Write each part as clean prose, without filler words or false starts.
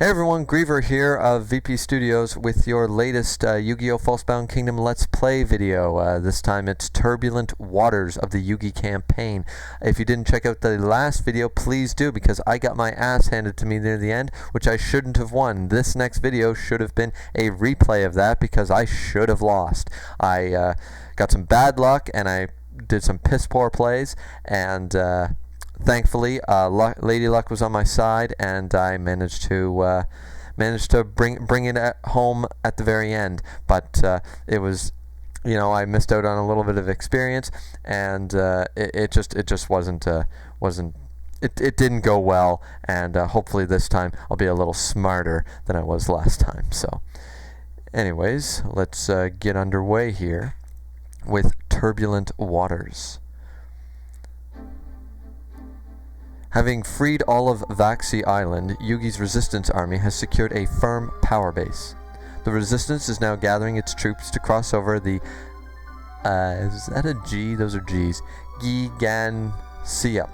Hey everyone, Griever here of VP Studios with your latest Yu-Gi-Oh! Falsebound Kingdom Let's Play video. This time it's Turbulent Waters of the Yugi campaign. If you didn't check out the last video, please do, because I got my ass handed to me near the end, which I shouldn't have won. This next video should have been a replay of that because I should have lost. I got some bad luck and I did some piss poor plays, and thankfully, Lady Luck was on my side, and I managed to bring it home at the very end. But it was, I missed out on a little bit of experience, and it just wasn't. It didn't go well, and hopefully this time I'll be a little smarter than I was last time. So, anyways, let's get underway here with Turbulent Waters. Having freed all of Vaxi Island, Yugi's resistance army has secured a firm power base. The resistance is now gathering its troops to cross over the is that a G? Those are G's. Gigansiup.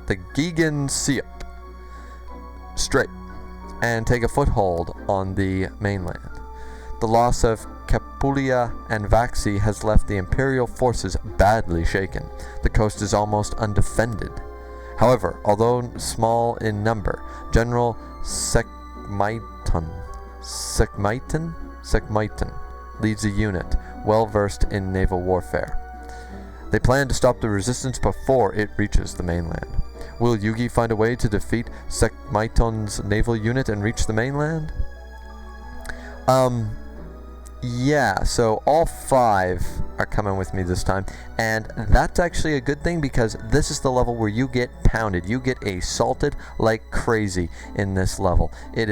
The Gigansiup Strait, and take a foothold on the mainland. The loss of Capulia and Vaxi has left the Imperial forces badly shaken. The coast is almost undefended. However, although small in number, General Sekmaitan leads a unit well versed in naval warfare. They plan to stop the resistance before it reaches the mainland. Will Yugi find a way to defeat Sekmaitan's naval unit and reach the mainland? Yeah, so all 5 are coming with me this time, and that's actually a good thing because this is the level where you get pounded. You get assaulted like crazy in this level. I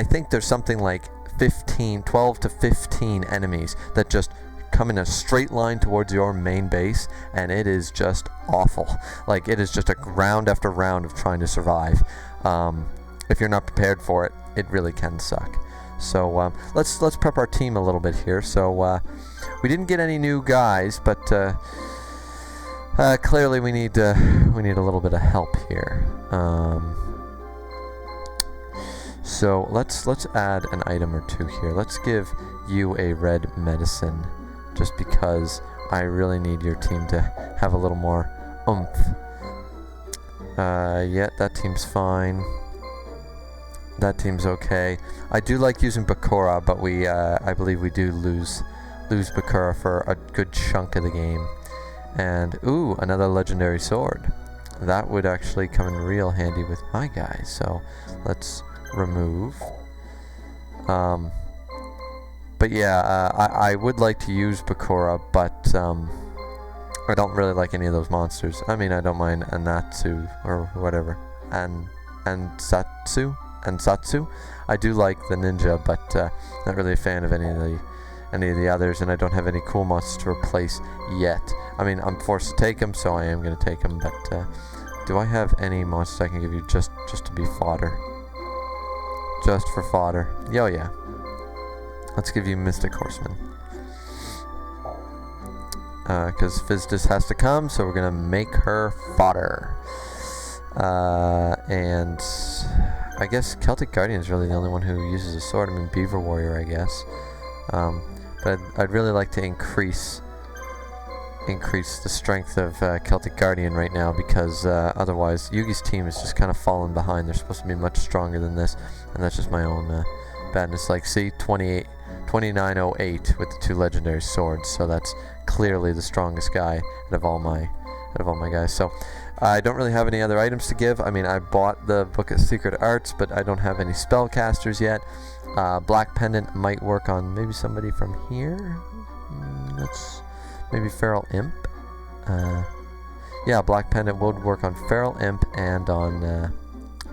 think there's something like 12 to 15 enemies that just come in a straight line towards your main base, and it is just awful. Like, it is just a round after round of trying to survive. If you're not prepared for it, it really can suck. So let's prep our team a little bit here. So we didn't get any new guys, but clearly we need a little bit of help here. So let's add an item or two here. Let's give you a red medicine, just because I really need your team to have a little more oomph. Yeah, that team's fine. That team's okay. I do like using Bakura, but I believe we do lose Bakura for a good chunk of the game. And ooh, another legendary sword. That would actually come in real handy with my guys. So let's remove. But yeah, I would like to use Bakura, but I don't really like any of those monsters. I mean, I don't mind Anatsu or whatever, and Satsu. I do like the ninja, but not really a fan of any of the others, and I don't have any cool monsters to replace yet. I mean, I'm forced to take them, so I am going to take them, but do I have any monsters I can give you just to be fodder? Just for fodder. Oh yeah. Let's give you Mystic Horseman. Because Fizdis has to come, so we're going to make her fodder. And I guess Celtic Guardian is really the only one who uses a sword. I mean, Beaver Warrior, I guess. But I'd really like to increase the strength of Celtic Guardian right now, because otherwise Yugi's team is just kind of falling behind. They're supposed to be much stronger than this, and that's just my own badness. Like, see, 2908 with the 2 legendary swords, so that's clearly the strongest guy out of all my guys. So I don't really have any other items to give. I mean, I bought the Book of Secret Arts, but I don't have any spellcasters yet. Black Pendant might work on maybe somebody from here. Let's maybe Feral Imp. Yeah, Black Pendant would work on Feral Imp and on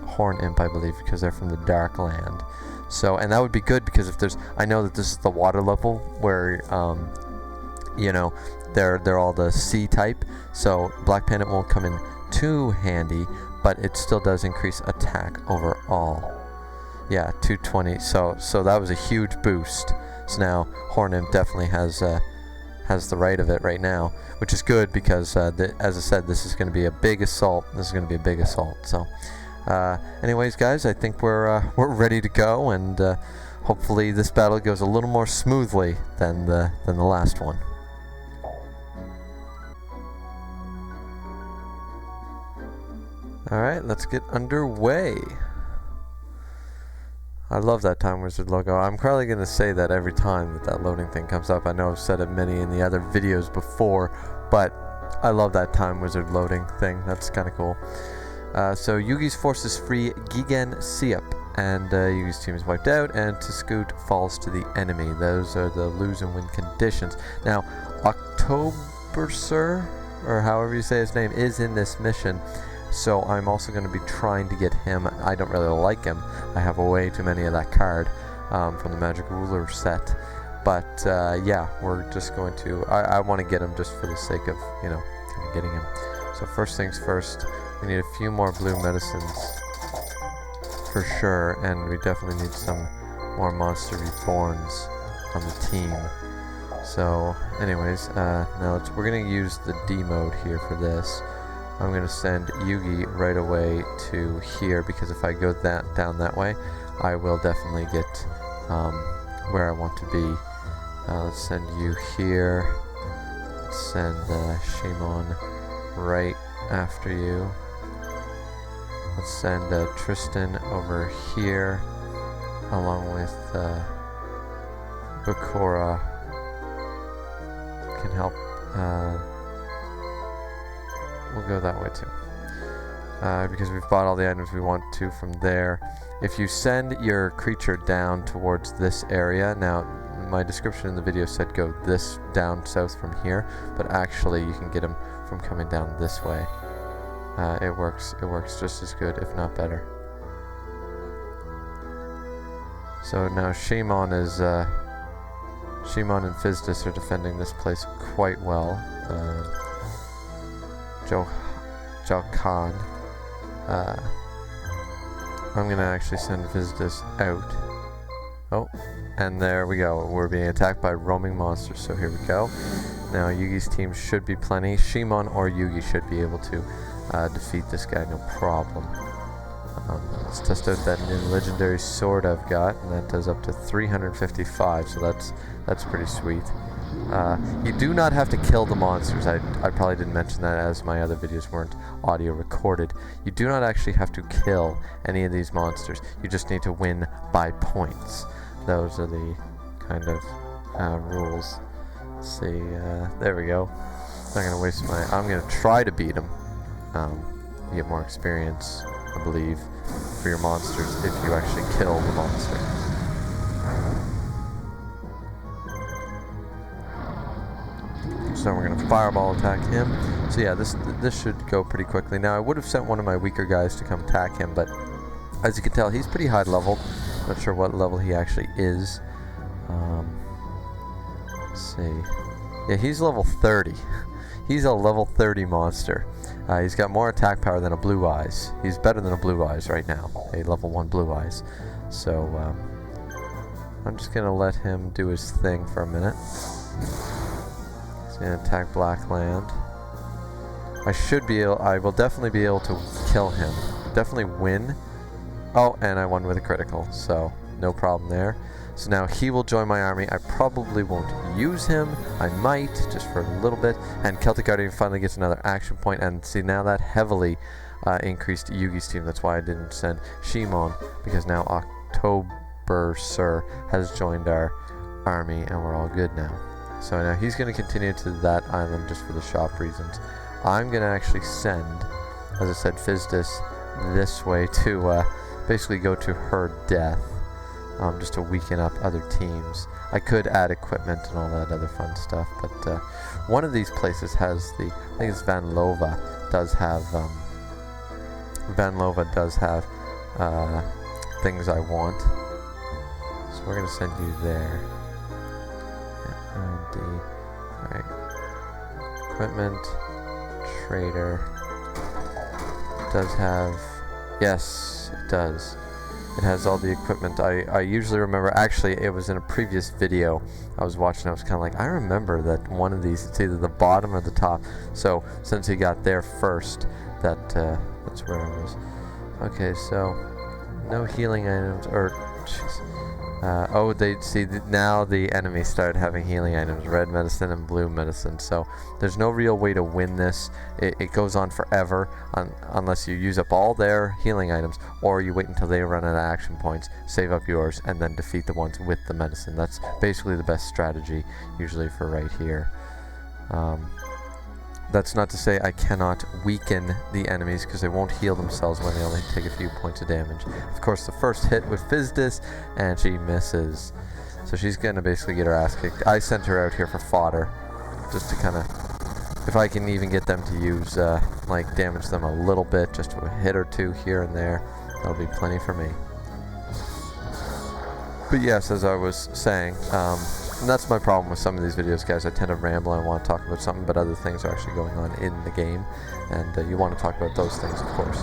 Horn Imp, I believe, because they're from the Dark Land. So, and that would be good because if there's, I know that this is the water level where, they're all the sea type. So Black Pendant won't come in too handy, but it still does increase attack overall. Yeah, 220. So that was a huge boost. So now Horn Imp definitely has the right of it right now, which is good because, as I said, this is going to be a big assault. So Anyways, guys, I think we're ready to go, and hopefully this battle goes a little more smoothly than the last one. Alright, let's get underway. I love that Time Wizard logo. I'm probably going to say that every time that loading thing comes up. I know I've said it many in the other videos before, but I love that Time Wizard loading thing. That's kind of cool. So Yugi's forces free Gigan Siup, and Yugi's team is wiped out, and Tsuskut falls to the enemy. Those are the lose and win conditions. Now, Octoberser, or however you say his name, is in this mission. So I'm also going to be trying to get him. I don't really like him. I have way too many of that card from the Magic Ruler set. But yeah, we're just going to... I want to get him just for the sake of, you know, kind of getting him. So first things first, we need a few more blue medicines for sure. And we definitely need some more Monster Reborns on the team. So anyways, now we're going to use the D mode here for this. I'm going to send Yugi right away to here, because if I go down that way, I will definitely get where I want to be. Let's send you here. Let's send Shimon right after you. Let's send Tristan over here, along with Bakura. Can help. We'll go that way too, because we've bought all the items we want to from there. If you send your creature down towards this area, now my description in the video said go this down south from here, but actually you can get him from coming down this way. It works just as good, if not better. So now Shimon and Fizdis are defending this place quite well. Khan. I'm gonna actually send Fizdis out. Oh, and there we go. We're being attacked by roaming monsters, so here we go. Now Yugi's team should be plenty. Shimon or Yugi should be able to defeat this guy, no problem. Let's test out that new legendary sword I've got, and that does up to 355, so that's pretty sweet. You do not have to kill the monsters. I probably didn't mention that, as my other videos weren't audio recorded. You do not actually have to kill any of these monsters. You just need to win by points. Those are the kind of rules. Let's see, there we go. I'm not gonna waste I'm gonna try to beat him. You get more experience, I believe, for your monsters if you actually kill the monster. So we're gonna fireball attack him. So yeah, this should go pretty quickly. Now I would have sent one of my weaker guys to come attack him, but as you can tell, he's pretty high level. Not sure what level he actually is. Let's see. Yeah, he's level 30. He's a level 30 monster. He's got more attack power than a Blue Eyes. He's better than a Blue Eyes right now, a level 1 Blue Eyes. So I'm just gonna let him do his thing for a minute. He's gonna attack Blackland. I will definitely be able to kill him. Definitely win. Oh, and I won with a critical, so no problem there. So now he will join my army. I probably won't use him. I might, just for a little bit. And Celtic Guardian finally gets another action point. And see, now that heavily increased Yugi's team. That's why I didn't send Shimon, because now Octoberser has joined our army, and we're all good now. So now he's going to continue to that island just for the shop reasons. I'm going to actually send, as I said, Fizdis this way to basically go to her death. Just to weaken up other teams. I could add equipment and all that other fun stuff, but one of these places has I think it's Van Lova, does have things I want. So we're gonna send you there. Alright. Equipment, trader, does have, yes, it does. It has all the equipment. I usually remember, actually it was in a previous video I was watching, I was kind of like, I remember that one of these, it's either the bottom or the top. So since he got there first, that's where I was. Okay, so no healing items, or jeez. Oh, they see now the enemy started having healing items, red medicine and blue medicine. So there's no real way to win this. It goes on forever unless you use up all their healing items, or you wait until they run out of action points, save up yours, and then defeat the ones with the medicine. That's basically the best strategy usually for right here. That's not to say I cannot weaken the enemies, because they won't heal themselves when they only take a few points of damage. Of course, the first hit with Fizdis, and she misses. So she's going to basically get her ass kicked. I sent her out here for fodder, just to kind of, if I can even get them to use, like, damage them a little bit, just a hit or two here and there, that'll be plenty for me. But yes, as I was saying, and that's my problem with some of these videos, guys. I tend to ramble and want to talk about something, but other things are actually going on in the game, and you want to talk about those things, of course.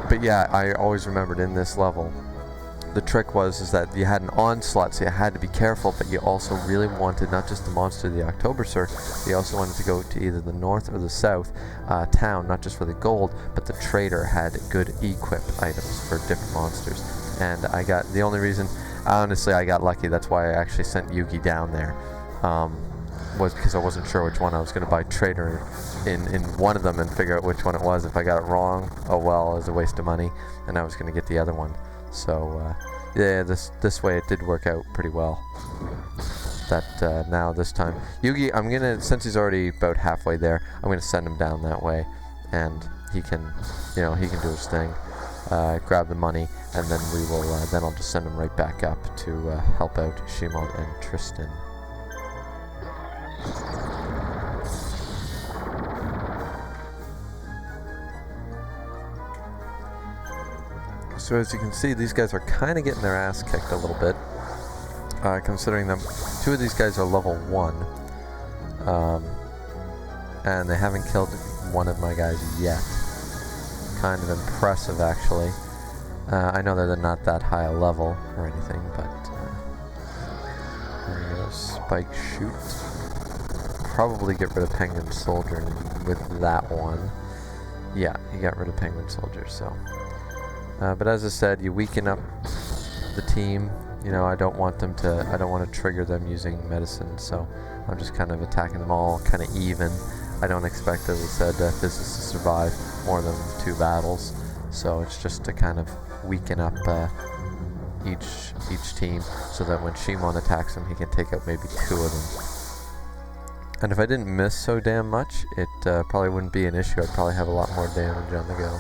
But yeah, I always remembered in this level, the trick is that you had an onslaught, so you had to be careful, but you also really wanted not just the monster of the October Cirque, you also wanted to go to either the north or the south town, not just for the gold, but the trader had good equip items for different monsters. And I got, the only reason, honestly, I got lucky. That's why I actually sent Yugi down there, was because I wasn't sure which one I was going to buy trader in one of them and figure out which one it was. If I got it wrong, oh well, it was a waste of money, and I was going to get the other one. So yeah, this way it did work out pretty well. That now this time Yugi, I'm gonna, since he's already about halfway there, I'm gonna send him down that way, and he can, you know, he can do his thing. Grab the money, and then we will. Then I'll just send him right back up to help out Shimon and Tristan. So as you can see, these guys are kind of getting their ass kicked a little bit, considering them. Two of these guys are level 1, and they haven't killed one of my guys yet. Kind of impressive, actually. I know that they're not that high a level or anything, but there we go. Spike shoot. Probably get rid of Penguin Soldier with that one. Yeah, he got rid of Penguin Soldier. So, but as I said, you weaken up the team. You know, I don't want to trigger them using medicine, so I'm just kind of attacking them all kind of even. I don't expect, as I said, Fizdis to survive more than 2 battles, so it's just to kind of weaken up each team, so that when Shimon attacks him, he can take out maybe 2 of them. And if I didn't miss so damn much, it probably wouldn't be an issue. I'd probably have a lot more damage on the go.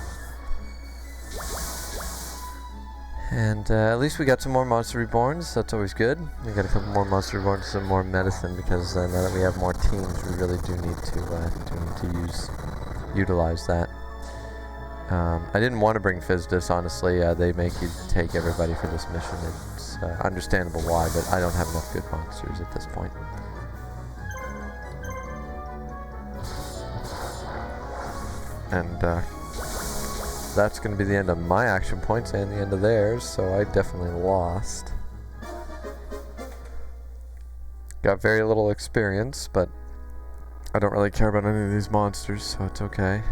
And at least we got some more Monster Reborns. That's always good. We got a couple more Monster Reborns, some more medicine, because now that we have more teams, we really do need to utilize that. I didn't want to bring Fizdis, honestly. They make you take everybody for this mission. It's understandable why, but I don't have enough good monsters at this point. And that's going to be the end of my action points and the end of theirs, so I definitely lost. Got very little experience, but I don't really care about any of these monsters, so it's okay.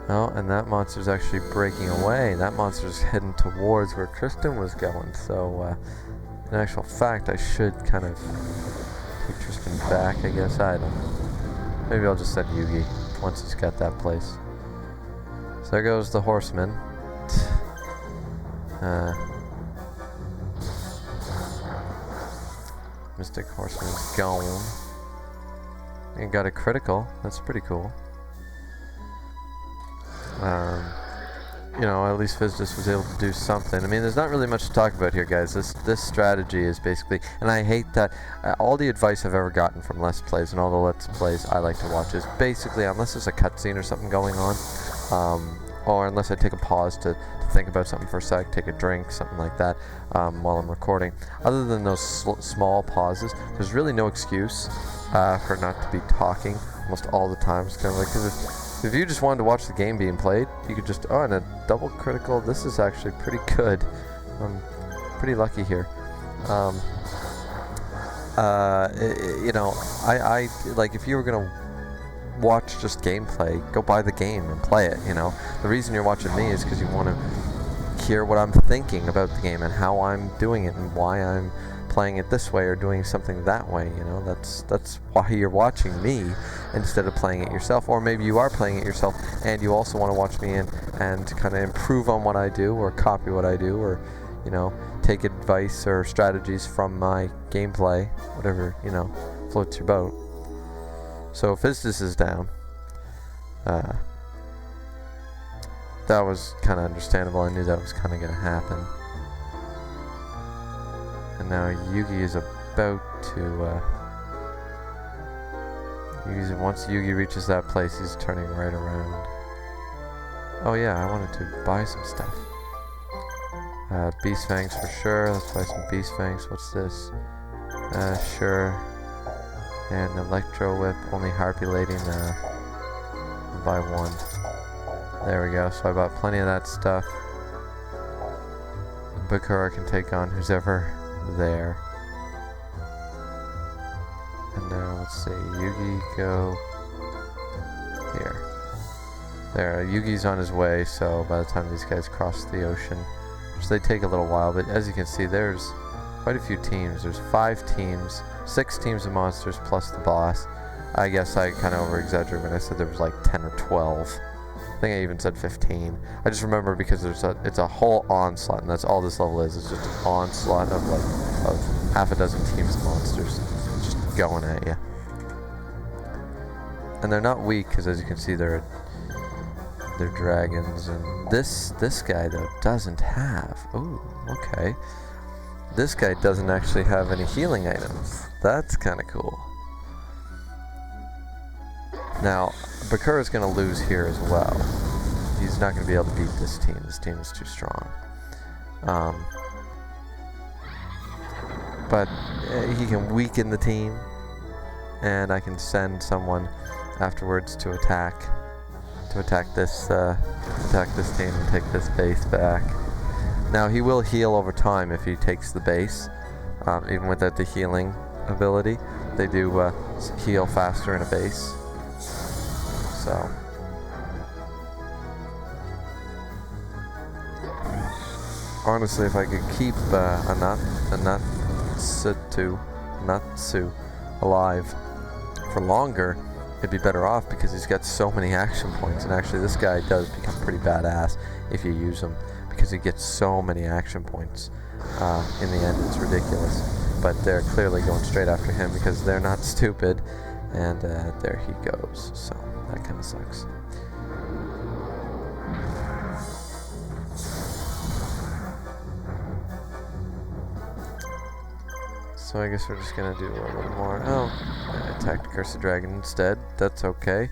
Oh, and that monster's actually breaking away. That monster's heading towards where Tristan was going, so in actual fact, I should kind of take Tristan back, I guess. I don't know. Maybe I'll just send Yugi once he's got that place. So there goes the horseman. Mystic Horseman's gone. And got a critical. That's pretty cool. You know, at least Fizdis was able to do something. I mean, there's not really much to talk about here, guys. This strategy is basically, and I hate that all the advice I've ever gotten from Let's Plays and all the Let's Plays I like to watch is basically, unless there's a cutscene or something going on, or unless I take a pause to think about something for a sec, take a drink, something like that, while I'm recording. Other than those small pauses, there's really no excuse for not to be talking almost all the time. It's kind of like, because if you just wanted to watch the game being played, you could just, and a double critical, this is actually pretty good. I'm pretty lucky here. You know, I like, if you were going to watch just gameplay, go buy the game and play it, you know. The reason you're watching me is because you want to hear what I'm thinking about the game and how I'm doing it and why I'm playing it this way or doing something that way, you know. That's why you're watching me instead of playing it yourself. Or maybe you are playing it yourself and you also want to watch me and kind of improve on what I do or copy what I do or, you know, take advice or strategies from my gameplay, whatever, you know, floats your boat. So Fizdus is down. That was kind of understandable. I knew that was kind of going to happen. And now Yugi is about to... once Yugi reaches that place, he's turning right around. Oh yeah, I wanted to buy some stuff. Beast Fangs for sure. Let's buy some Beast Fangs. What's this? Sure. And Electro Whip, only harpulating. I'll buy one. There we go. So I bought plenty of that stuff. Bakura can take on who's ever there. And now let's see. Yugi, go here. There. Yugi's on his way. So by the time these guys cross the ocean, which they take a little while, but as you can see, there's quite a few teams. There's 5 teams, 6 teams of monsters plus the boss. I guess I kind of over-exaggerated when I said there was like 10 or 12. I think I even said 15. I just remember because it's a whole onslaught, and that's all this level is. It's just an onslaught of half a dozen teams of monsters just going at you. And they're not weak, because as you can see, they're dragons. And this guy though doesn't have. Ooh, okay. This guy doesn't actually have any healing items. That's kind of cool. Now, Bakura's going to lose here as well. He's not going to be able to beat this team. This team is too strong. But he can weaken the team, and I can send someone afterwards to attack this team and take this base back. Now he will heal over time if he takes the base, even without the healing ability. They do heal faster in a base. So honestly, if I could keep Natsu alive for longer, it'd be better off because he's got so many action points. And actually, this guy does become pretty badass if you use him because he gets so many action points. In the end, it's ridiculous. But they're clearly going straight after him because they're not stupid. And there he goes. So that kind of sucks. So I guess we're just gonna do a little more. Oh, I attacked Cursed Dragon instead. That's okay.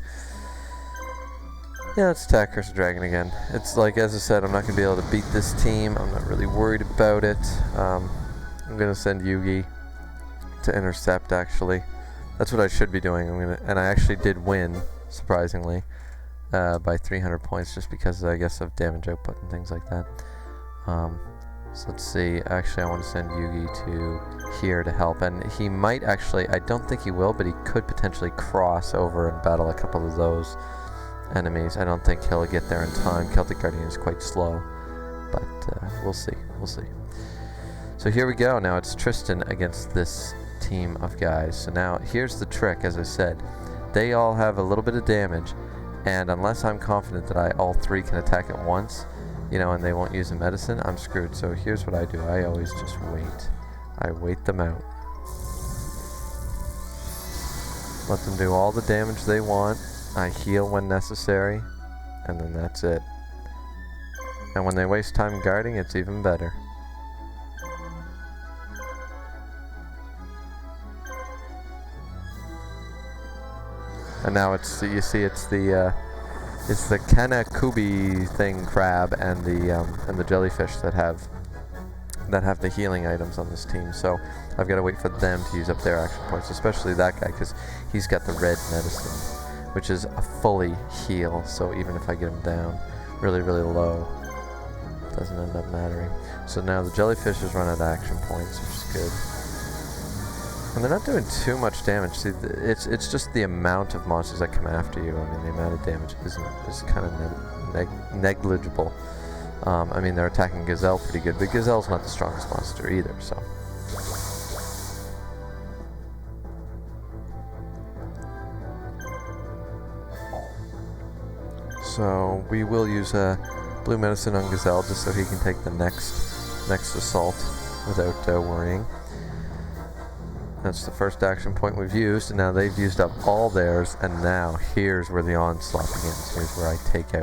Yeah, let's attack Cursed Dragon again. It's like, as I said, I'm not gonna be able to beat this team. I'm not really worried about it. I'm gonna send Yugi to intercept. Actually, that's what I should be doing. And I actually did win, surprisingly, by 300 points, just because I guess of damage output and things like that. So let's see. Actually, I want to send Yugi to here to help, and he might actually. I don't think he will, but he could potentially cross over and battle a couple of those enemies. I don't think he'll get there in time. Celtic Guardian is quite slow, but we'll see. We'll see. So here we go. Now it's Tristan against this team of guys. So now here's the trick. As I said, they all have a little bit of damage, and unless I'm confident that all 3 can attack at once, you know, and they won't use the medicine, I'm screwed. So here's what I do. I always just wait. I wait them out. Let them do all the damage they want. I heal when necessary, and then that's it. And when they waste time guarding, it's even better. And now it's the Kanakubi thing crab and the jellyfish that have the healing items on this team. So I've got to wait for them to use up their action points, especially that guy because he's got the red medicine, which is a fully heal. So even if I get him down really, really low, it doesn't end up mattering. So now the jellyfish has run out of action points, which is good. And they're not doing too much damage. See, it's just the amount of monsters that come after you. I mean, the amount of damage is kind of negligible. I mean, they're attacking Gazelle pretty good, but Gazelle's not the strongest monster either, so. So we will use a blue medicine on Gazelle just so he can take the next assault without worrying. That's the first action point we've used, and now they've used up all theirs, and now here's where the onslaught begins. Here's where I take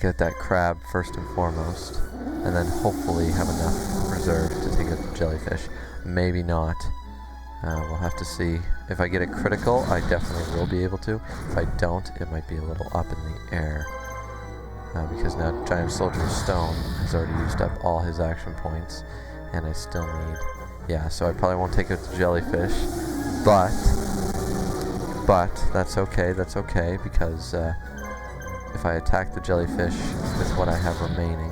out that crab first and foremost, and then hopefully have enough reserve to take out the jellyfish. Maybe not. We'll have to see. If I get a critical, I definitely will be able to. If I don't, it might be a little up in the air. Because now Giant Soldier of Stone has already used up all his action points, and I still need... Yeah, so I probably won't take out the jellyfish, but that's okay, because if I attack the jellyfish with what I have remaining,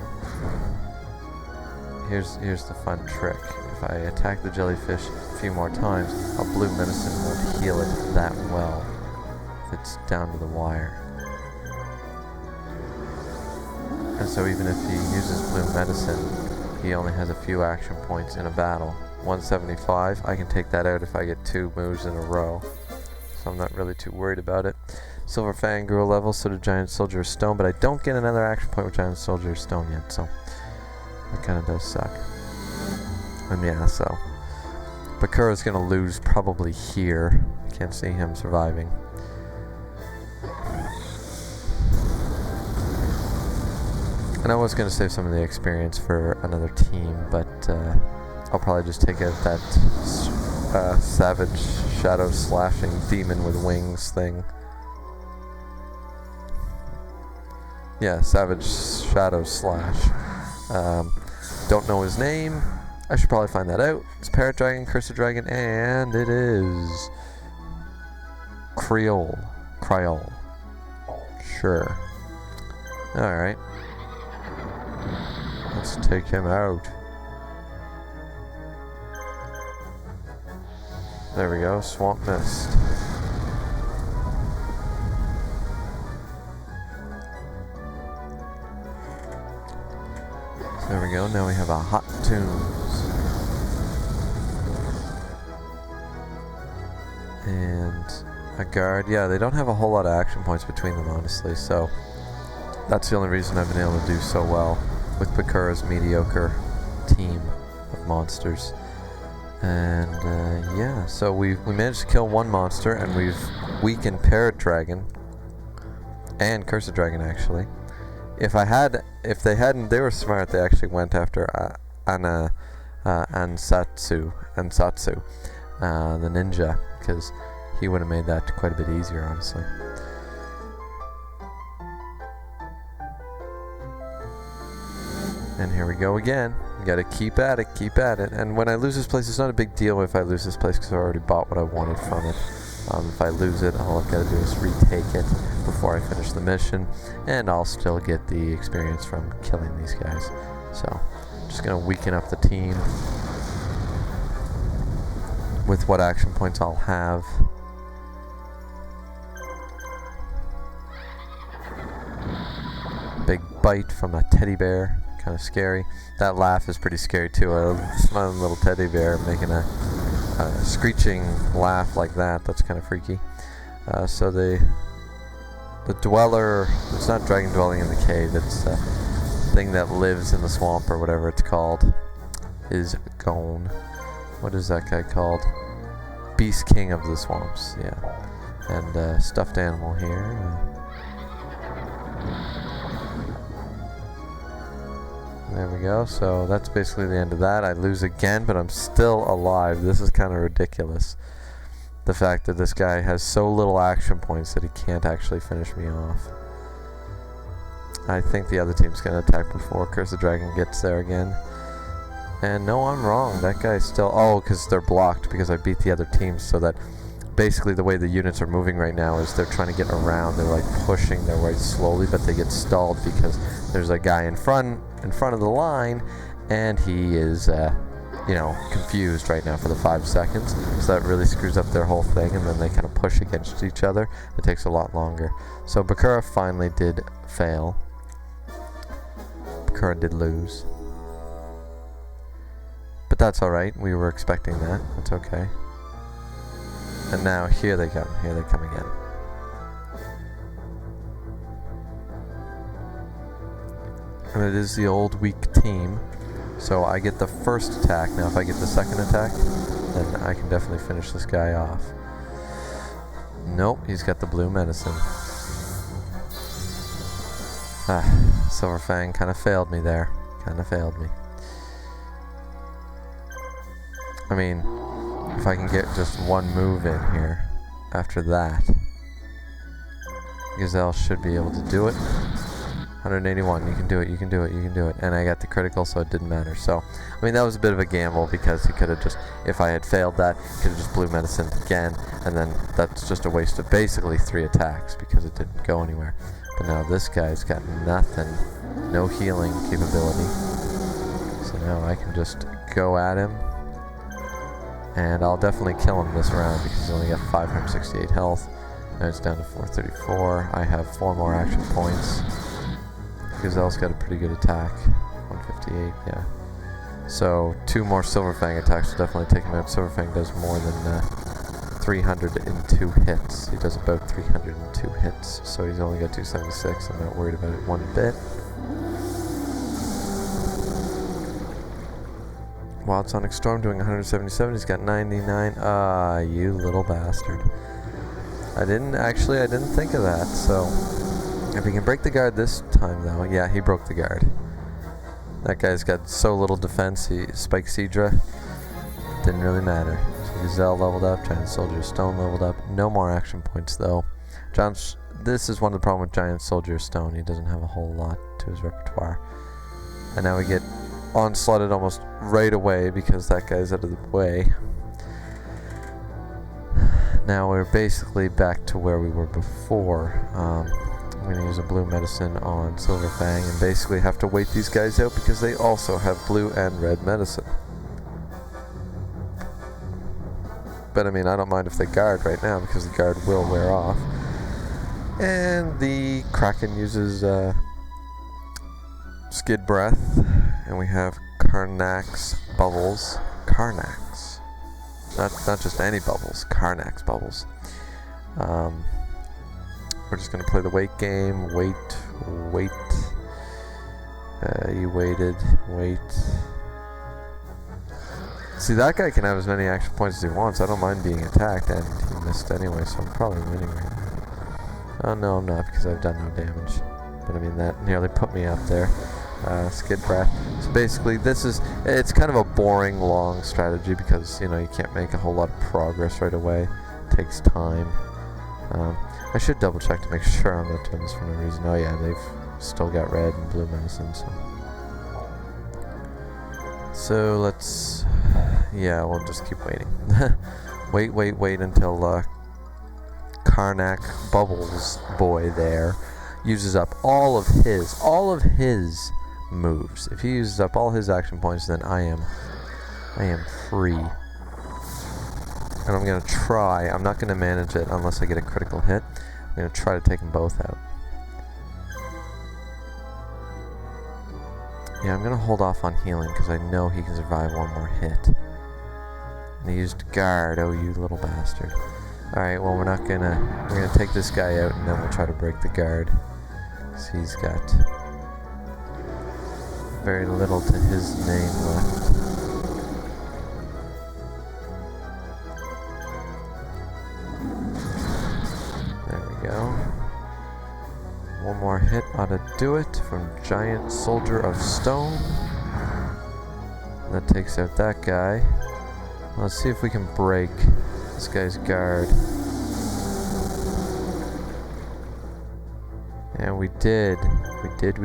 here's the fun trick. If I attack the jellyfish a few more times, a blue medicine won't heal it that well if it's down to the wire. And so even if he uses blue medicine, he only has a few action points in a battle. 175, I can take that out if I get 2 moves in a row. So I'm not really too worried about it. Silver Fang grew a level, so did Giant Soldier of Stone, but I don't get another action point with Giant Soldier of Stone yet, so that kind of does suck. And yeah, so Bakura's gonna lose probably here. I can't see him surviving. And I was gonna save some of the experience for another team, but I'll probably just take out that Savage Shadow Slashing Demon with Wings thing. Yeah, Savage Shadow Slash. Don't know his name. I should probably find that out. It's Parrot Dragon, Cursed Dragon, and it is Creole. Sure. Alright. Let's take him out. There we go, Swamp Mist. So there we go, now we have a Hot Tunes. And a guard. Yeah, they don't have a whole lot of action points between them, honestly, so that's the only reason I've been able to do so well with Bakura's mediocre team of monsters. And yeah, so we managed to kill one monster, and we've weakened Parrot Dragon and Cursed Dragon, actually. If they hadn't, they were smart. They actually went after Ansatsu, the ninja, because he would have made that quite a bit easier, honestly. And here we go again. You gotta keep at it. And when I lose this place, it's not a big deal if I lose this place because I already bought what I wanted from it. If I lose it, all I've got to do is retake it before I finish the mission, and I'll still get the experience from killing these guys. So, I'm just gonna weaken up the team with what action points I'll have. Big bite from a teddy bear. Kind of scary. That laugh is pretty scary too. A smiling little teddy bear making a screeching laugh like that. That's kind of freaky. So the dweller, it's not dragon dwelling in the cave, it's a thing that lives in the swamp or whatever it's called, is gone. What is that guy called? Beast King of the Swamps, yeah. And stuffed animal here. There we go, so that's basically the end of that. I lose again, but I'm still alive. This is kind of ridiculous. The fact that this guy has so little action points that he can't actually finish me off. I think the other team's going to attack before Cursed Dragon gets there again. And no, I'm wrong. That guy's still... Oh, because they're blocked because I beat the other team, so that basically the way the units are moving right now is they're trying to get around. They're like pushing their way slowly, but they get stalled because there's a guy in front of the line, and he is you know, confused right now for the 5 seconds, so that really screws up their whole thing, and then they kind of push against each other. It takes a lot longer. So Bakura finally did fail. Bakura did lose. But that's alright, we were expecting that. That's okay. And now here they come. Here they come again. And it is the old weak team. So I get the first attack. Now if I get the second attack, then I can definitely finish this guy off. Nope, he's got the blue medicine. Silver Fang kind of failed me there. Kind of failed me. I mean, if I can get just one move in here after that, Gazelle should be able to do it. 181, you can do it, you can do it, you can do it. And I got the critical, so it didn't matter. So, I mean, that was a bit of a gamble because he could have just, if I had failed that, he could have just blue medicine again, and then that's just a waste of basically 3 attacks because it didn't go anywhere. But now this guy's got nothing, no healing capability. So now I can just go at him. And I'll definitely kill him this round because he's only got 568 health. Now it's down to 434. I have 4 more action points. Gazelle's got a pretty good attack. 158, yeah. So 2 more Silver Fang attacks will definitely take him out. Silver Fang does more than 302 hits. He does about 302 hits. So he's only got 276. I'm not worried about it one bit. Wild Sonic Storm doing 177, he's got 99. Ah, you little bastard. I didn't think of that, so if he can break the guard this time though, yeah, he broke the guard. That guy's got so little defense, Spike Seadra, didn't really matter. So Gazelle leveled up, Giant Soldier Stone leveled up, no more action points though. This is one of the problems with Giant Soldier Stone, he doesn't have a whole lot to his repertoire. And now we get onslaughted almost right away because that guy's out of the way. Now we're basically back to where we were before. I'm going to use a blue medicine on Silver Fang and basically have to wait these guys out because they also have blue and red medicine. But I mean, I don't mind if they guard right now because the guard will wear off. And the Kraken uses Skid Breath. And we have Karnak's Bubbles. Karnak's. Not just any bubbles. Karnak's Bubbles. We're just going to play the wait game. Wait. You waited. Wait. See, that guy can have as many action points as he wants. I don't mind being attacked, and he missed anyway, so I'm probably winning right now. Oh, no, I'm not, because I've done no damage. But I mean, that nearly put me up there. Skid Breath. So basically it's kind of a boring long strategy because, you know, you can't make a whole lot of progress right away. It takes time. I should double check to make sure I'm not doing this for no reason. Oh yeah, they've still got red and blue medicine, so let's, yeah, we'll just keep waiting. wait until Karnak Bubbles boy there uses up all of his moves. If he uses up all his action points, then I am free. And I'm going to try, I'm not going to manage it unless I get a critical hit. I'm going to try to take them both out. Yeah, I'm going to hold off on healing because I know he can survive one more hit. And he used guard, oh you little bastard. Alright, well we're going to take this guy out and then we'll try to break the guard. So he's got very little to his name left. There we go. One more hit ought to do it from Giant Soldier of Stone. That takes out that guy. Let's see if we can break this guy's guard. And we did. We did.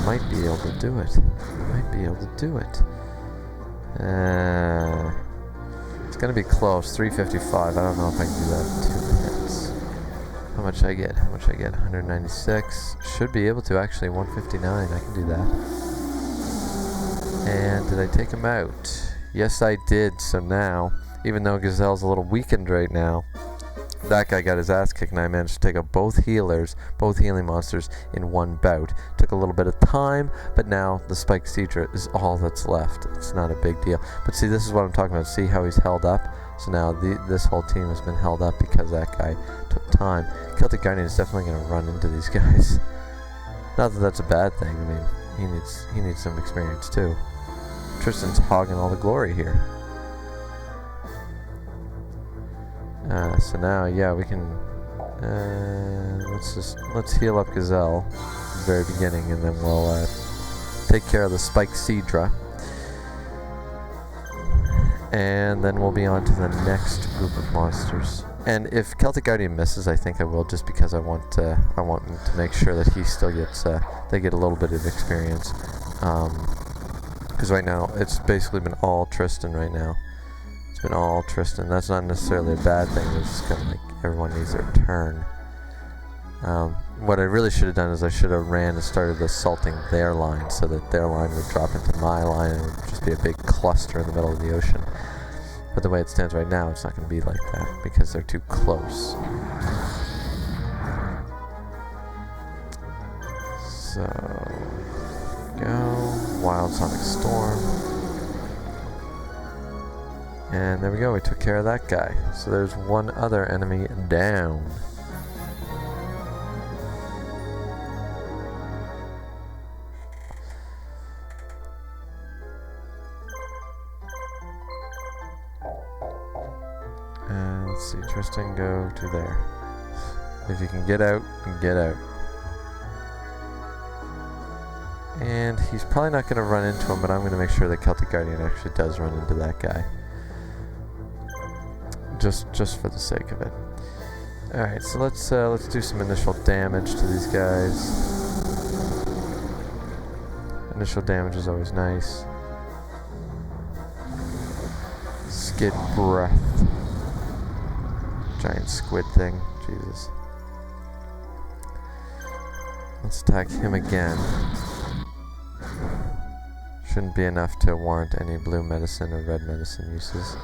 Might be able to do it. It's gonna be close. 355. I don't know if I can do that in 2 minutes. How much I get? 196. Should be able to actually. 159. I can do that. And did I take him out? Yes, I did. So now, even though Gazelle's a little weakened right now, that guy got his ass kicked, and I managed to take out both healers, both healing monsters, in one bout. Took a little bit of time, but now the Spiked Seadra is all that's left. It's not a big deal. But see, this is what I'm talking about. See how he's held up? So now this whole team has been held up because that guy took time. Celtic Guardian is definitely going to run into these guys. Not that that's a bad thing. I mean, he needs some experience too. Tristan's hogging all the glory here. So now, yeah, we can. Let's heal up Gazelle at the very beginning, and then we'll take care of the Spiked Seadra, and then we'll be on to the next group of monsters. And if Celtic Guardian misses, I think I will, just because I want him to make sure that he still gets they get a little bit of experience. Because right now it's basically been all Tristan right now. It's been all Tristan. That's not necessarily a bad thing. It's just kind of like everyone needs their turn. What I really should have done is I should have ran and started assaulting their line, so that their line would drop into my line and it would just be a big cluster in the middle of the ocean. But the way it stands right now, it's not going to be like that because they're too close. So, go. Wild Sonic Storm. And there we go, we took care of that guy. So there's one other enemy down. Let's see, Tristan, go to there. If you can get out, get out. And he's probably not going to run into him, but I'm going to make sure that Celtic Guardian actually does run into that guy. Just for the sake of it. Alright, so let's do some initial damage to these guys. Initial damage is always nice. Skid breath. Giant squid thing. Jesus. Let's attack him again. Shouldn't be enough to warrant any blue medicine or red medicine uses.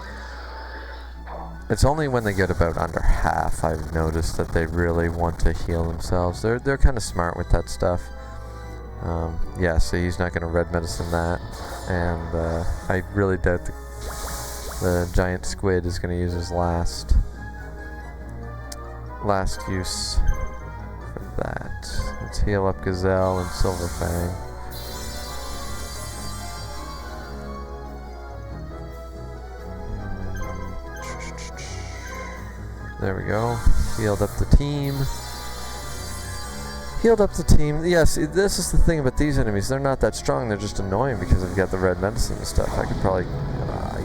It's only when they get about under half I've noticed that they really want to heal themselves. They're kind of smart with that stuff. Yeah, so he's not going to red medicine that, and I really doubt the giant squid is going to use his last use for that. Let's heal up Gazelle and Silverfang. There we go. Healed up the team. Healed up the team. Yes, this is the thing about these enemies. They're not that strong. They're just annoying because they've got the red medicine and stuff. I could probably,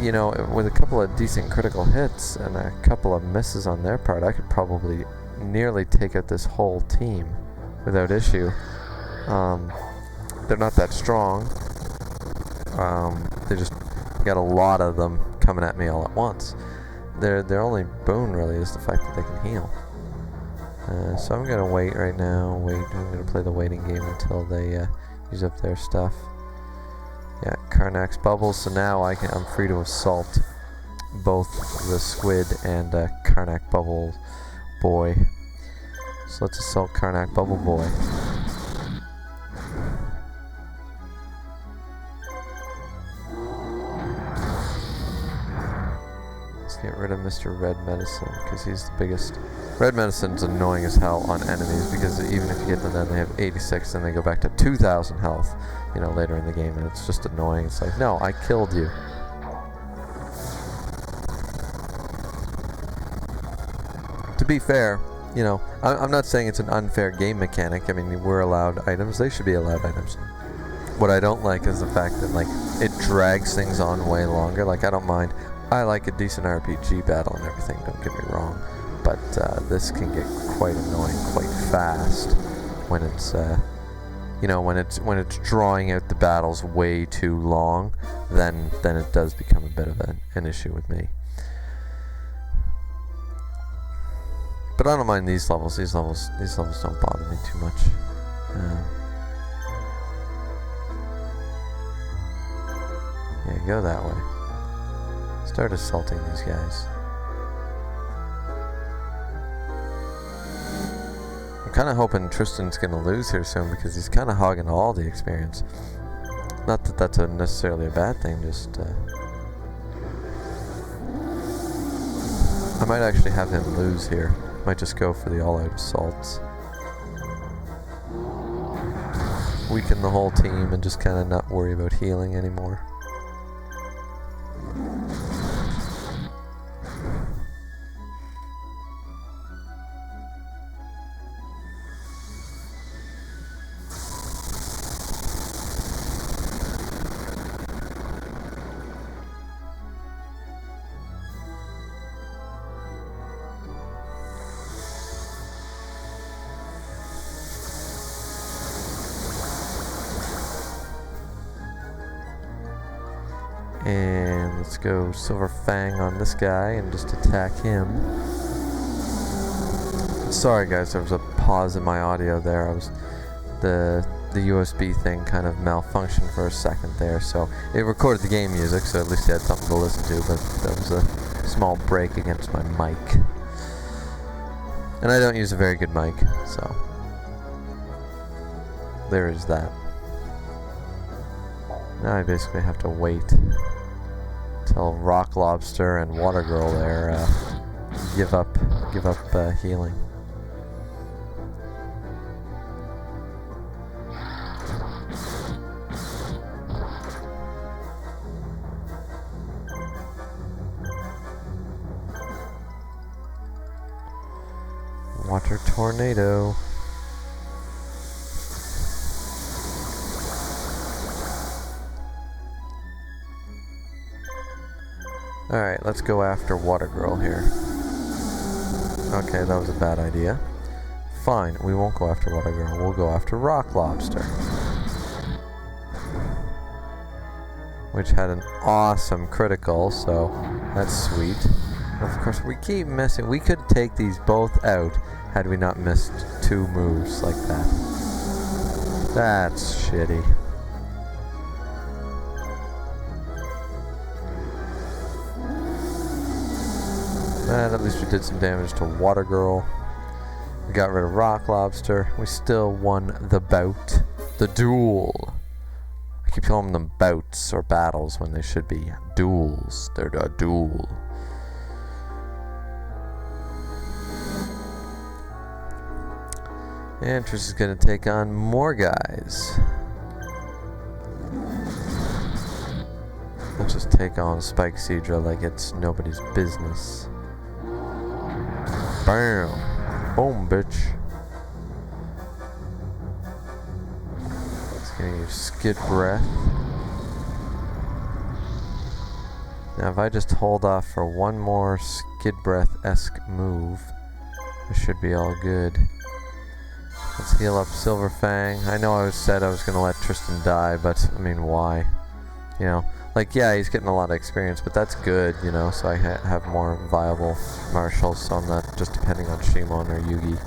you know, with a couple of decent critical hits and a couple of misses on their part, I could probably nearly take out this whole team without issue. They're not that strong. They just got a lot of them coming at me all at once. Their only boon really is the fact that they can heal. So I'm gonna wait right now. I'm gonna play the waiting game until they use up their stuff. Yeah, Karnak's bubbles. So now I'm free to assault both the squid and Karnak bubble boy. So let's assault Karnak bubble boy. Get rid of Mr. Red Medicine, because he's the biggest. Red Medicine's annoying as hell on enemies, because even if you get them then they have 86, then they go back to 2,000 health, you know, later in the game, and it's just annoying. It's like, no, I killed you. To be fair, you know, I'm not saying it's an unfair game mechanic. I mean, we're allowed items, they should be allowed items. What I don't like is the fact that, like, it drags things on way longer. Like, I don't mind. I like a decent RPG battle and everything, don't get me wrong, but this can get quite annoying quite fast when it's, you know, when it's drawing out the battles way too long, then it does become a bit of an issue with me. But I don't mind these levels. These levels don't bother me too much. Yeah, go that way. Start assaulting these guys. I'm kind of hoping Tristan's going to lose here soon because he's kind of hogging all the experience. Not that that's necessarily a bad thing, just... I might actually have him lose here. Might just go for the all-out assaults. Weaken the whole team and just kind of not worry about healing anymore. And let's go Silver Fang on this guy and just attack him. Sorry guys, there was a pause in my audio there. The USB thing kind of malfunctioned for a second there, so it recorded the game music, so at least you had something to listen to, but that was a small break against my mic. And I don't use a very good mic, so there is that. Now I basically have to wait till Rock Lobster and Water Girl there give up healing. Water Tornado. Alright, let's go after Water Girl here. Okay, that was a bad idea. Fine, we won't go after Water Girl, we'll go after Rock Lobster. Which had an awesome critical, so that's sweet. Of course, we keep missing. We could take these both out had we not missed 2 moves like that. That's shitty. And at least we did some damage to Water Girl. We got rid of Rock Lobster. We still won the bout. The duel. I keep calling them bouts or battles when they should be duels. They're a duel. And Trish is going to take on more guys. Let's just take on Spike Seadra like it's nobody's business. Bam! Boom, bitch. Let's get your skid breath. Now if I just hold off for one more skid breath-esque move, it should be all good. Let's heal up Silver Fang. I know I said I was going to let Tristan die, but I mean, why? You know, like, yeah, he's getting a lot of experience, but that's good, you know, so I have more viable marshals, so I'm not just depending on Shimon or Yugi.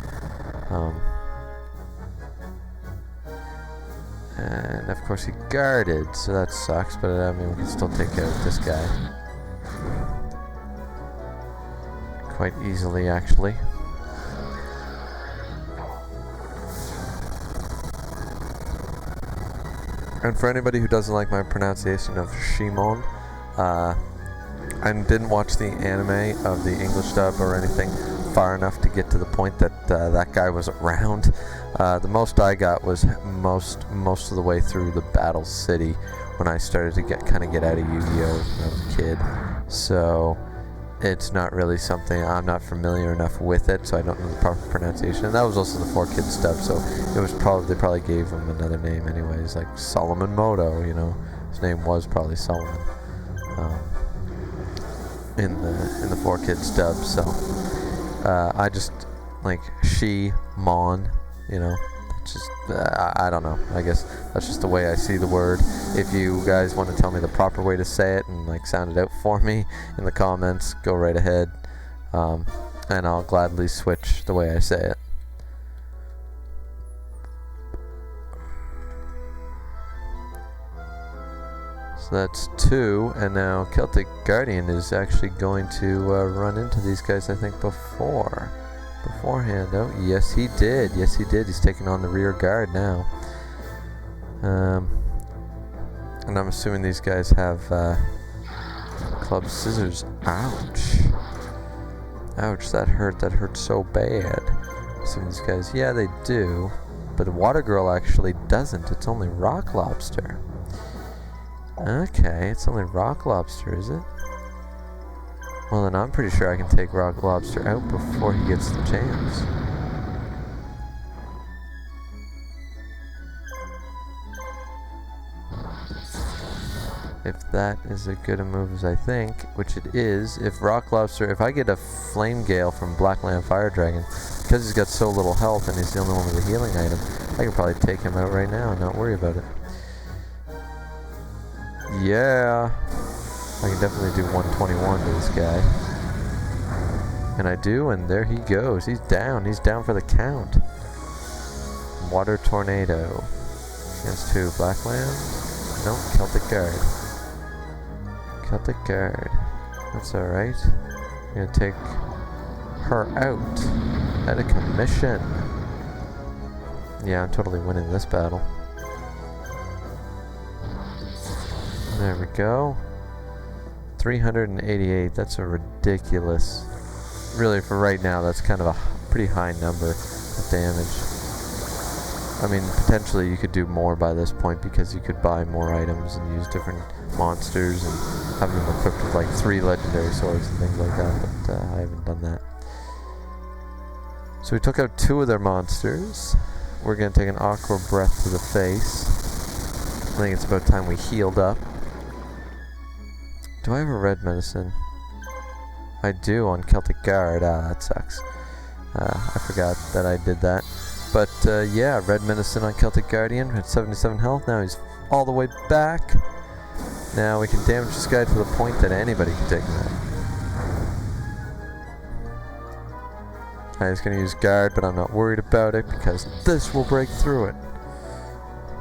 And of course he guarded, so that sucks, but I mean, we can still take care of this guy. Quite easily, actually. And for anybody who doesn't like my pronunciation of Shimon, I didn't watch the anime of the English dub or anything far enough to get to the point that that guy was around. The most I got was most of the way through the Battle City when I started to get out of Yu-Gi-Oh! When I was a kid. So it's not really something, I'm not familiar enough with it, so I don't know the proper pronunciation. And that was also the 4Kids dub, so it was they probably gave him another name anyways, like Solomon Moto, you know. His name was probably Solomon in the 4Kids dub, so I just like She-Mon, you know. Just I don't know, I guess that's just the way I see the word. If you guys want to tell me the proper way to say it and like sound it out for me in the comments, go right ahead, and I'll gladly switch the way I say it. So that's 2, and now Celtic Guardian is actually going to run into these guys, I think, beforehand. Oh, yes he did. Yes he did. He's taking on the rear guard now. And I'm assuming these guys have club scissors. Ouch. Ouch, that hurt. That hurt so bad. Some of these guys, yeah, they do. But Water Girl actually doesn't. It's only Rock Lobster. Okay, it's only Rock Lobster, is it? Well, then I'm pretty sure I can take Rock Lobster out before he gets the chance. If that is as good a move as I think, which it is, if Rock Lobster, if I get a Flame Gale from Blackland Fire Dragon, because he's got so little health and he's the only one with a healing item, I can probably take him out right now and not worry about it. Yeah, I can definitely do 121 to this guy. And I do, and there he goes. He's down for the count. Water Tornado. Against who? Blackland? No, Celtic Guard. Celtic Guard. That's alright. I'm gonna take her out at a commission. Yeah, I'm totally winning this battle. There we go. 388. That's a ridiculous. Really, for right now, that's kind of a pretty high number of damage. I mean, potentially you could do more by this point because you could buy more items and use different monsters and have them equipped with like 3 legendary swords and things like that, but I haven't done that. So we took out 2 of their monsters. We're going to take an Aqua Breath to the face. I think it's about time we healed up. Do I have a red medicine? I do on Celtic Guard. Ah, that sucks. I forgot that I did that. But yeah, red medicine on Celtic Guardian at 77 health. Now he's all the way back. Now we can damage this guy to the point that anybody can take him out. He's going to use guard, but I'm not worried about it because this will break through it.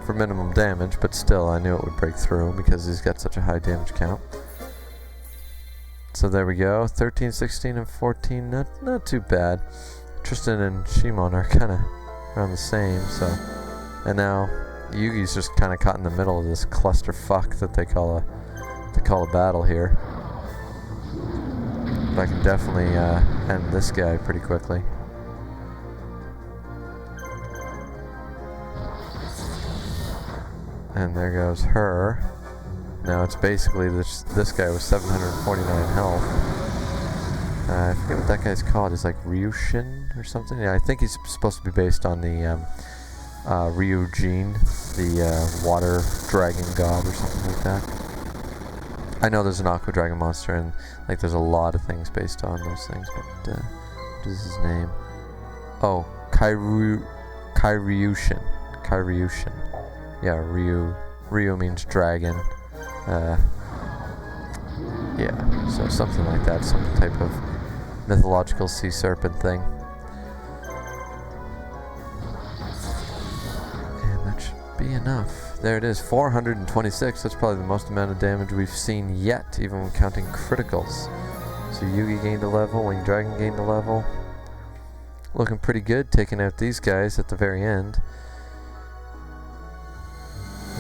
For minimum damage, but still I knew it would break through because he's got such a high damage count. So there we go, 13, 16, and 14, not too bad. Tristan and Shimon are kind of around the same, so. And now Yugi's just kind of caught in the middle of this clusterfuck that they call a battle here. But I can definitely end this guy pretty quickly. And there goes her. Now it's basically this guy with 749 health. I forget what that guy's called. He's like Ryushin or something. Yeah, I think he's supposed to be based on the Ryujin, the water dragon god or something like that. I know there's an aqua dragon monster and like there's a lot of things based on those things, but what is his name? Oh, Kairyushin. Kairyushin. Yeah, Ryu means dragon. Yeah, so something like that, some type of mythological sea serpent thing. And that should be enough. There it is, 426. That's probably the most amount of damage we've seen yet, even when counting criticals. So Yugi gained a level, Winged Dragon gained a level. Looking pretty good, taking out these guys at the very end.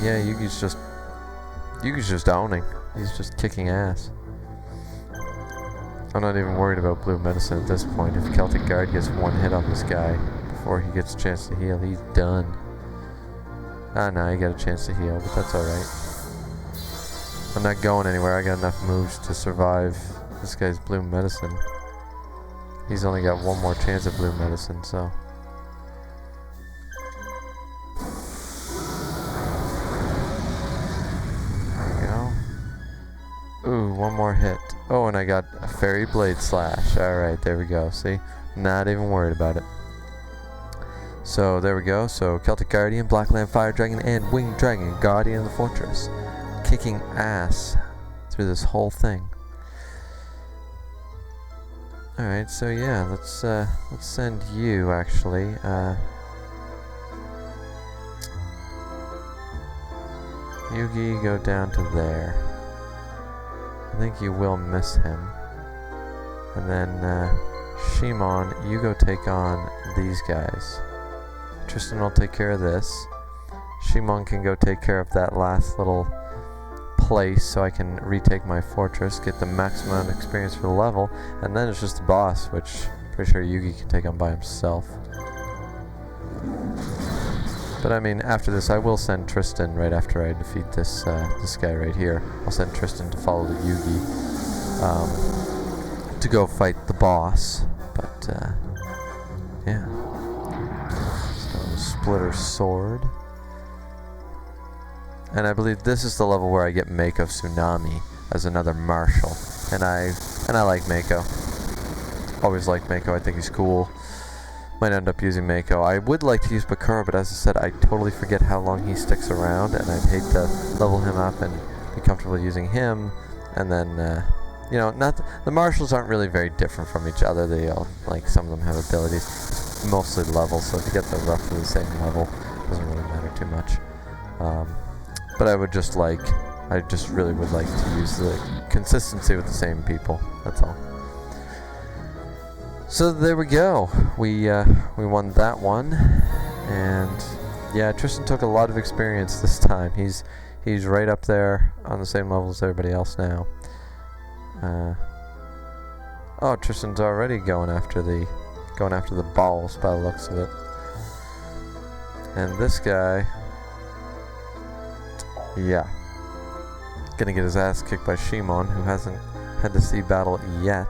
Yeah, Yugi's just owning. He's just kicking ass. I'm not even worried about blue medicine at this point. If Celtic Guard gets one hit on this guy before he gets a chance to heal, he's done. Ah, no, he got a chance to heal, but that's alright. I'm not going anywhere. I got enough moves to survive this guy's blue medicine. He's only got one more chance at blue medicine, so. Ooh, one more hit. Oh, and I got a Fairy Blade Slash. Alright, there we go. See? Not even worried about it. So, there we go. So, Celtic Guardian, Blackland Fire Dragon, and Winged Dragon, Guardian of the Fortress. Kicking ass through this whole thing. Alright, so yeah, let's send you, actually. Yugi, go down to there. I think you will miss him. And then Shimon, you go take on these guys. Tristan will take care of this. Shimon can go take care of that last little place so I can retake my fortress, get the maximum experience for the level, and then it's just the boss, which I'm pretty sure Yugi can take on by himself. But I mean, after this, I will send Tristan right after I defeat this this guy right here. I'll send Tristan to follow the Yugi to go fight the boss. But yeah, so Splitter Sword, and I believe this is the level where I get Mako Tsunami as another martial, and I like Mako. Always liked Mako. I think he's cool. Might end up using Mako. I would like to use Bakura, but as I said, I totally forget how long he sticks around, and I'd hate to level him up and be comfortable using him. And then, you know, the martials aren't really very different from each other. They all, like, some of them have abilities. It's mostly levels, so if you get the roughly the same level, it doesn't really matter too much. But I just really would like to use the consistency with the same people. That's all. So there we go. We won that one, and yeah, Tristan took a lot of experience this time. He's right up there on the same level as everybody else now. Oh, Tristan's already going after the balls by the looks of it. And this guy, yeah, gonna get his ass kicked by Shimon, who hasn't had to see battle yet.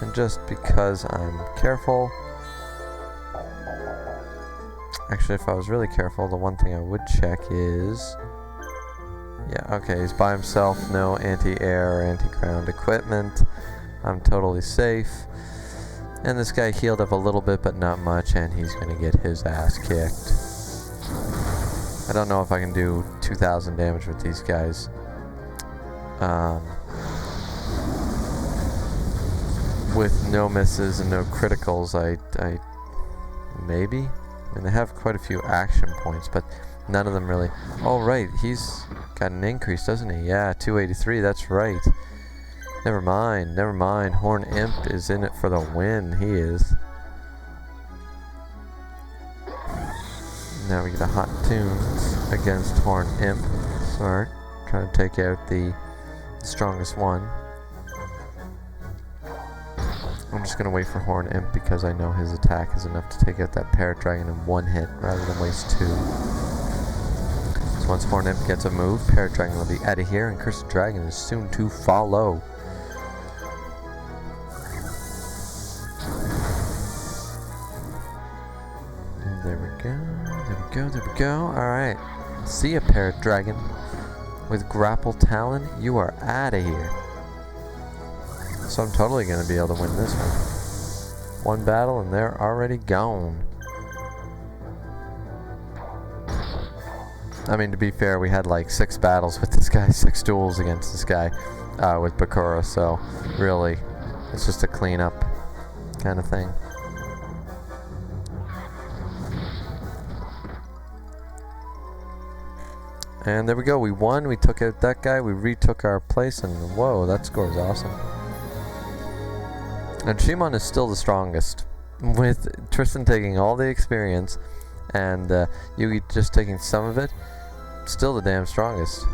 And just because I'm careful, actually if I was really careful, the one thing I would check is, yeah, okay, he's by himself, no anti-air or anti-ground equipment, I'm totally safe, and this guy healed up a little bit but not much, and he's gonna get his ass kicked. I don't know if I can do 2,000 damage with these guys. With no misses and no criticals, I maybe? I mean, they have quite a few action points, but none of them really. Oh, right, he's got an increase, doesn't he? Yeah, 283, that's right. Never mind. Horn Imp is in it for the win. He is. Now we get a Hot Tunes against Horn Imp. Smart. Trying to take out the strongest one. I'm just going to wait for Horn Imp because I know his attack is enough to take out that Parrot Dragon in one hit rather than waste two. So once Horn Imp gets a move, Parrot Dragon will be out of here, and Cursed Dragon is soon to follow. And there we go. Alright. See ya, Parrot Dragon. With Grapple Talon, you are out of here. So I'm totally going to be able to win this one. One battle and they're already gone. I mean, to be fair, we had like 6 battles with this guy, 6 duels against this guy with Bakura, so really, it's just a cleanup kind of thing. And there we go, we won, we took out that guy, we retook our place, and whoa, that score is awesome. And Shimon is still the strongest, with Tristan taking all the experience, and Yugi just taking some of it, still the damn strongest.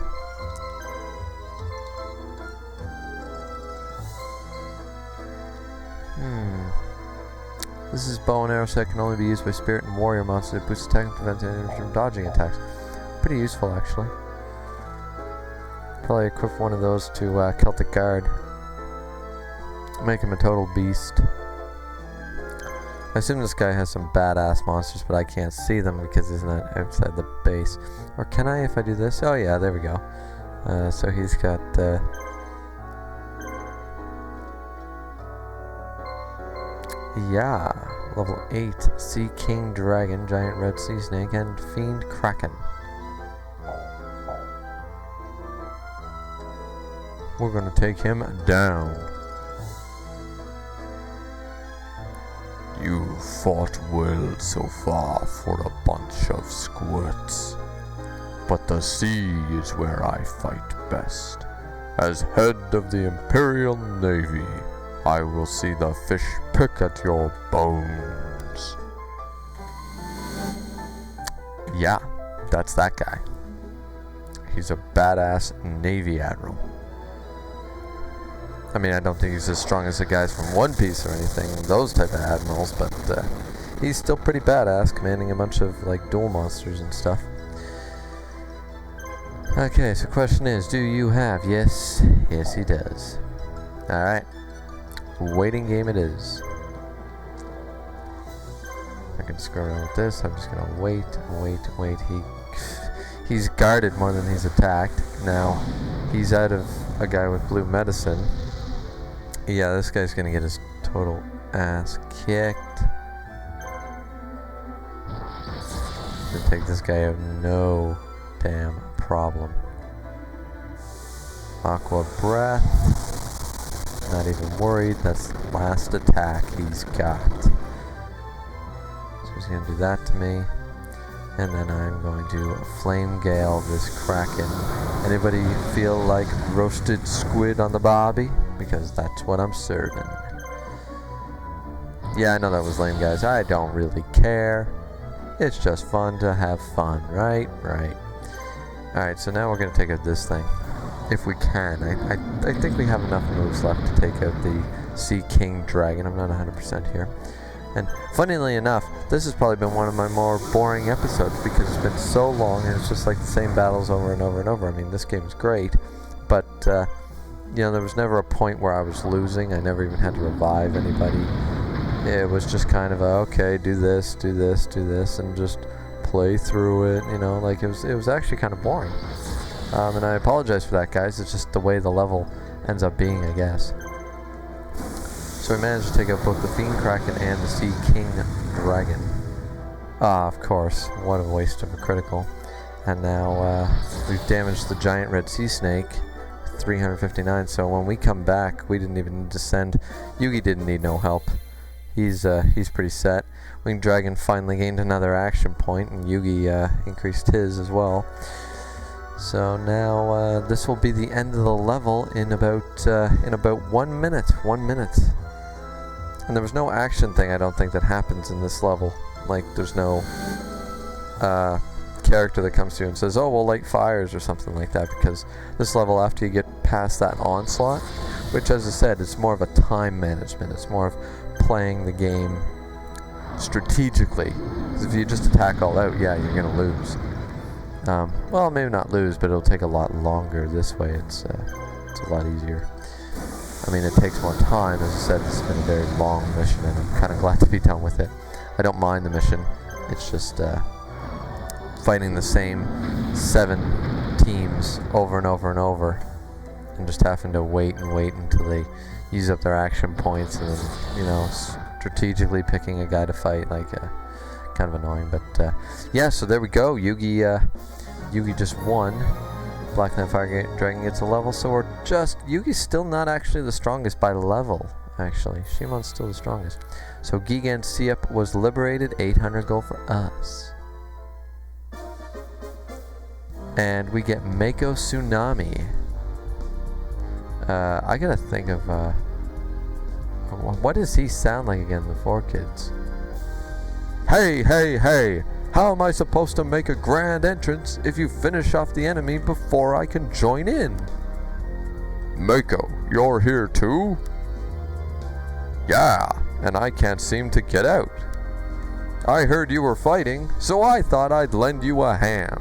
This is bow and arrow set, can only be used by spirit and warrior monsters. It boosts attack and prevents enemies from dodging attacks. Pretty useful, actually. Probably equip one of those to Celtic Guard. Make him a total beast. I assume this guy has some badass monsters, but I can't see them because he's not outside the base. Or can I if I do this? Oh yeah, there we go. So he's got... yeah, level 8, Sea King Dragon, Giant Red Sea Snake, and Fiend Kraken. We're gonna take him down. You fought well so far for a bunch of squirts. But the sea is where I fight best. As head of the Imperial Navy, I will see the fish pick at your bones. Yeah, that's that guy. He's a badass Navy Admiral. I mean, I don't think he's as strong as the guys from One Piece or anything, those type of admirals, but he's still pretty badass, commanding a bunch of, like, duel monsters and stuff. Okay, so question is, do you have? Yes, yes he does. Alright, waiting game it is. I can screw around with this, I'm just gonna wait. He's guarded more than he's attacked. Now, he's out of a guy with blue medicine. Yeah, this guy's gonna get his total ass kicked. Gonna take this guy out, no damn problem. Aqua breath. Not even worried, that's the last attack he's got. So he's gonna do that to me. And then I'm going to flame gale this kraken. Anybody feel like roasted squid on the barbie? Because that's what I'm serving. Yeah, I know that was lame, guys. I don't really care. It's just fun to have fun, right? Right. Alright, so now we're going to take out this thing. If we can. I think we have enough moves left to take out the Sea King Dragon. I'm not 100% here. And funnily enough, this has probably been one of my more boring episodes because it's been so long and it's just like the same battles over and over and over. I mean, this game's great, but you know, there was never a point where I was losing. I never even had to revive anybody. It was just kind of a, okay, do this, and just play through it. You know, like it was actually kind of boring. And I apologize for that, guys. It's just the way the level ends up being, I guess. So we managed to take out both the Fiend Kraken and the Sea King Dragon. Ah, of course. What a waste of a critical. And now we've damaged the giant red sea snake. 359. So when we come back, we didn't even need to send. Yugi didn't need no help. He's pretty set. Winged Dragon finally gained another action point, and Yugi increased his as well. So now this will be the end of the level in about 1 minute. 1 minute. And there was no action thing, I don't think, that happens in this level. Like, there's no character that comes to you and says, oh, we'll light fires or something like that, because this level, after you get past that onslaught, which, as I said, it's more of a time management. It's more of playing the game strategically. Because if you just attack all out, yeah, you're going to lose. Well, maybe not lose, but it'll take a lot longer this way. It's a lot easier. I mean, it takes more time. As I said, this has been a very long mission, and I'm kind of glad to be done with it. I don't mind the mission. It's just fighting the same 7 teams over and over and over, and just having to wait until they use up their action points, and then, you know, strategically picking a guy to fight, like, kind of annoying. But yeah, so there we go. Yugi just won. Black Knight Fire Dragon gets a level, so we're just... Yugi's still not actually the strongest by level, actually. Shimon's still the strongest. So Gigan Siep was liberated, 800 gold for us. And we get Mako Tsunami. I gotta think of... what does he sound like again, the 4 kids? Hey, hey, hey! How am I supposed to make a grand entrance if you finish off the enemy before I can join in? Mako, you're here too? Yeah, and I can't seem to get out. I heard you were fighting, so I thought I'd lend you a hand.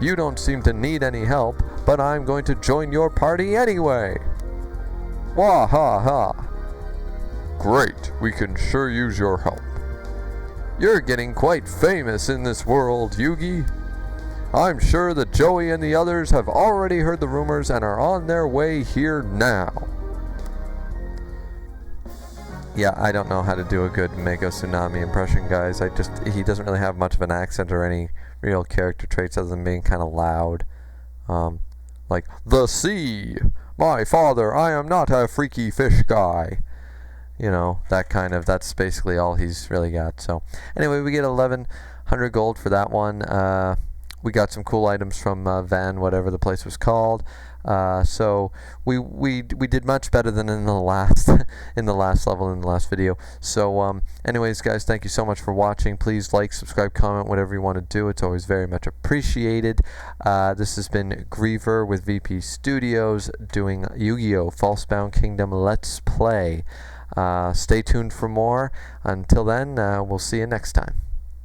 You don't seem to need any help, but I'm going to join your party anyway. Wah ha ha. Great, we can sure use your help. You're getting quite famous in this world, Yugi. I'm sure that Joey and the others have already heard the rumors and are on their way here now. Yeah, I don't know how to do a good Mako Tsunami impression, guys. He doesn't really have much of an accent or any real character traits other than being kind of loud. Like, the sea! My father, I am not a freaky fish guy. you know, that's basically all he's really got. So anyway, we get 1100 gold for that one. We got some cool items from Van, whatever the place was called. So we did much better than in the last in the last level, in the last video. So anyways, guys, thank you so much for watching. Please like, subscribe, comment, whatever you want to do. It's always very much appreciated. This has been Griever with VP Studios doing Yu-Gi-Oh! Falsebound Kingdom Let's Play. Stay tuned for more. Until then, we'll see you next time.